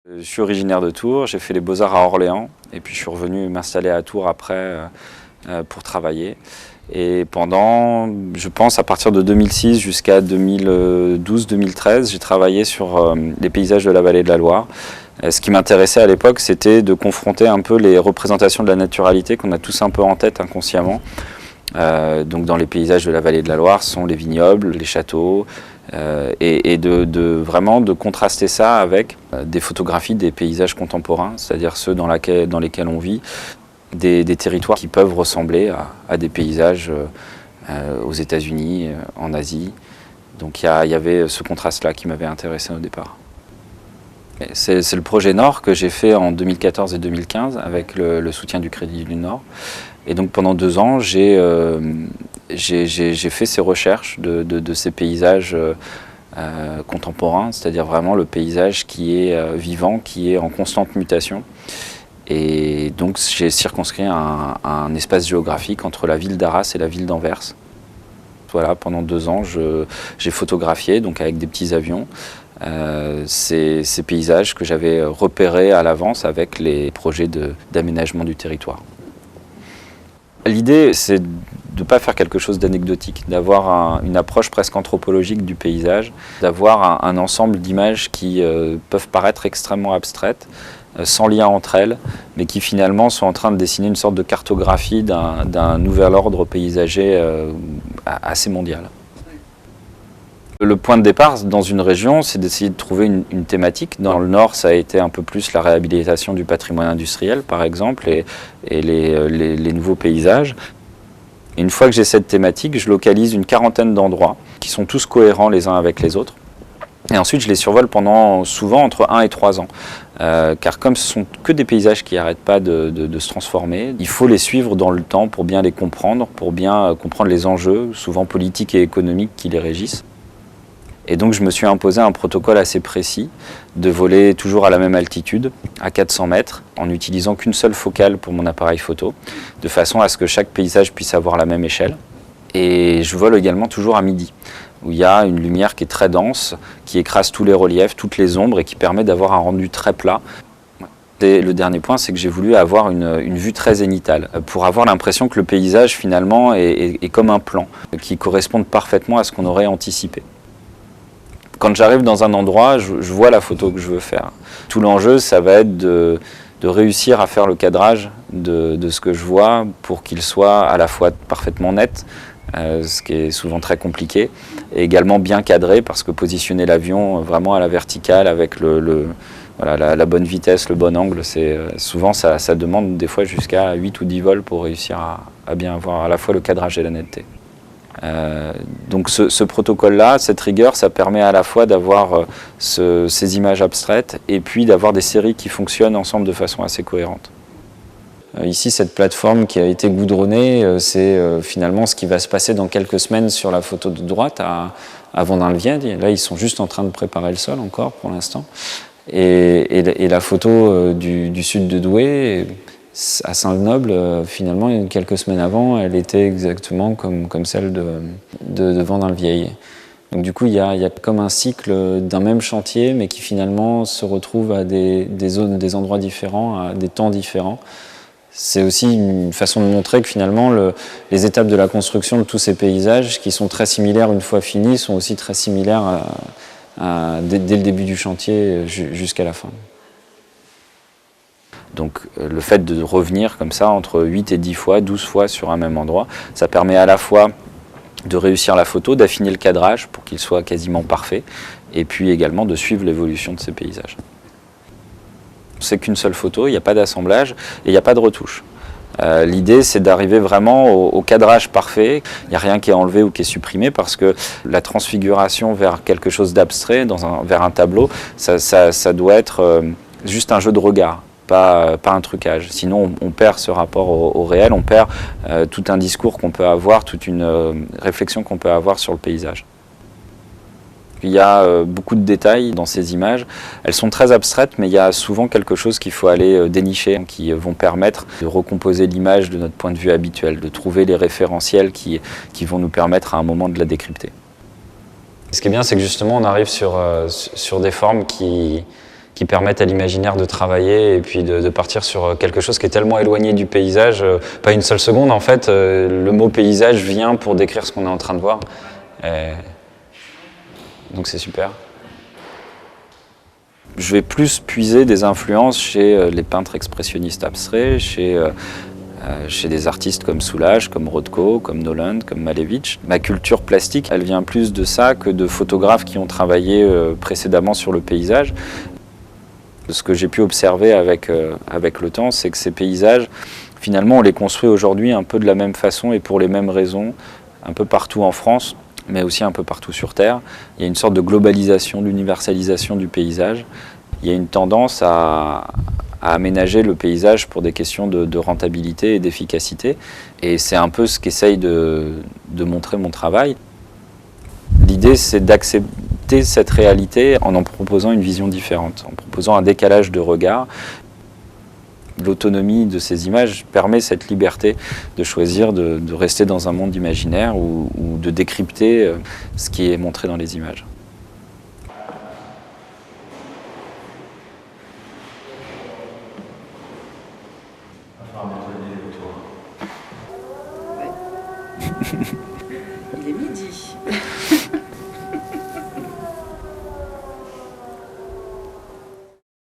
Je suis originaire de Tours, j'ai fait les Beaux-Arts à Orléans et puis je suis revenu m'installer à Tours après pour travailler. Et pendant, je pense, à partir de 2006 jusqu'à 2012-2013, j'ai travaillé sur les paysages de la vallée de la Loire. Ce qui m'intéressait à l'époque, c'était de confronter un peu les représentations de la naturalité qu'on a tous un peu en tête inconsciemment. Donc dans les paysages de la vallée de la Loire sont les vignobles, les châteaux, et vraiment de contraster ça avec des photographies des paysages contemporains, c'est-à-dire ceux dans lesquels on vit, des territoires qui peuvent ressembler à des paysages aux États-Unis, en Asie. Donc il y avait ce contraste-là qui m'avait intéressé au départ. C'est le projet Nord que j'ai fait en 2014 et 2015 avec le soutien du Crédit du Nord. Et donc pendant 2 ans, j'ai fait ces recherches de ces paysages contemporains, c'est-à-dire vraiment le paysage qui est vivant, qui est en constante mutation. Et donc j'ai circonscrit un espace géographique entre la ville d'Arras et la ville d'Anvers. Voilà, pendant 2 ans, j'ai photographié donc avec des petits avions ces paysages que j'avais repérés à l'avance avec les projets d'aménagement du territoire. L'idée, c'est de ne pas faire quelque chose d'anecdotique, d'avoir une approche presque anthropologique du paysage, d'avoir un ensemble d'images qui peuvent paraître extrêmement abstraites, sans lien entre elles, mais qui finalement sont en train de dessiner une sorte de cartographie d'un nouvel ordre paysager assez mondial. Le point de départ dans une région, c'est d'essayer de trouver une thématique. Dans le Nord, ça a été un peu plus la réhabilitation du patrimoine industriel, par exemple, et les nouveaux paysages. Et une fois que j'ai cette thématique, je localise une quarantaine d'endroits qui sont tous cohérents les uns avec les autres. Et ensuite, je les survole pendant souvent entre 1 et 3 ans. Car comme ce sont que des paysages qui n'arrêtent pas de se transformer, il faut les suivre dans le temps pour bien les comprendre, pour bien comprendre les enjeux, souvent politiques et économiques qui les régissent. Et donc je me suis imposé un protocole assez précis de voler toujours à la même altitude, à 400 mètres, en n'utilisant qu'une seule focale pour mon appareil photo, de façon à ce que chaque paysage puisse avoir la même échelle. Et je vole également toujours à midi, où il y a une lumière qui est très dense, qui écrase tous les reliefs, toutes les ombres et qui permet d'avoir un rendu très plat. Et le dernier point, c'est que j'ai voulu avoir une vue très zénitale, pour avoir l'impression que le paysage finalement est comme un plan, qui corresponde parfaitement à ce qu'on aurait anticipé. Quand j'arrive dans un endroit, je vois la photo que je veux faire. Tout l'enjeu, ça va être de réussir à faire le cadrage de ce que je vois pour qu'il soit à la fois parfaitement net, ce qui est souvent très compliqué, et également bien cadré, parce que positionner l'avion vraiment à la verticale avec voilà, la bonne vitesse, le bon angle, souvent ça demande des fois jusqu'à 8 ou 10 vols pour réussir à bien avoir à la fois le cadrage et la netteté. Donc ce protocole-là, cette rigueur, ça permet à la fois d'avoir ces images abstraites et puis d'avoir des séries qui fonctionnent ensemble de façon assez cohérente. Ici, cette plateforme qui a été goudronnée, c'est finalement ce qui va se passer dans quelques semaines sur la photo de droite à Vendin-le-Vieil. Là, ils sont juste en train de préparer le sol encore pour l'instant. Et la photo du sud de Douai, à Saint-Lenoble, finalement, quelques semaines avant, elle était exactement comme celle de Vendin-le-Vieil. Donc du coup, il y a comme un cycle d'un même chantier, mais qui finalement se retrouve à des zones, des endroits différents, à des temps différents. C'est aussi une façon de montrer que finalement, les étapes de la construction de tous ces paysages, qui sont très similaires une fois finis, sont aussi très similaires dès le début du chantier jusqu'à la fin. Donc le fait de revenir comme ça entre 8 et 10 fois, 12 fois sur un même endroit, ça permet à la fois de réussir la photo, d'affiner le cadrage pour qu'il soit quasiment parfait, et puis également de suivre l'évolution de ces paysages. C'est qu'une seule photo, il n'y a pas d'assemblage et il n'y a pas de retouche. L'idée, c'est d'arriver vraiment au cadrage parfait. Il n'y a rien qui est enlevé ou qui est supprimé parce que la transfiguration vers quelque chose d'abstrait, vers un tableau, ça doit être juste un jeu de regard. Pas un trucage. Sinon, on perd ce rapport au réel, on perd tout un discours qu'on peut avoir, toute une réflexion qu'on peut avoir sur le paysage. Il y a beaucoup de détails dans ces images. Elles sont très abstraites, mais il y a souvent quelque chose qu'il faut aller dénicher, qui vont permettre de recomposer l'image de notre point de vue habituel, de trouver les référentiels qui vont nous permettre à un moment de la décrypter. Ce qui est bien, c'est que justement, on arrive sur des formes qui qui permettent à l'imaginaire de travailler et puis de partir sur quelque chose qui est tellement éloigné du paysage, pas une seule seconde en fait, le mot paysage vient pour décrire ce qu'on est en train de voir. Donc c'est super. Je vais plus puiser des influences chez les peintres expressionnistes abstraits, chez des artistes comme Soulages, comme Rothko, comme Noland, comme Malevich. Ma culture plastique, elle vient plus de ça que de photographes qui ont travaillé précédemment sur le paysage. Ce que j'ai pu observer avec le temps, c'est que ces paysages, finalement, on les construit aujourd'hui un peu de la même façon et pour les mêmes raisons, un peu partout en France, mais aussi un peu partout sur Terre. Il y a une sorte de globalisation, d'universalisation du paysage. Il y a une tendance à aménager le paysage pour des questions de rentabilité et d'efficacité. Et c'est un peu ce qu'essaye de montrer mon travail. L'idée, c'est d'accepter cette réalité en proposant une vision différente, en proposant un décalage de regard. L'autonomie de ces images permet cette liberté de choisir de rester dans un monde imaginaire ou de décrypter ce qui est montré dans les images. Il est midi.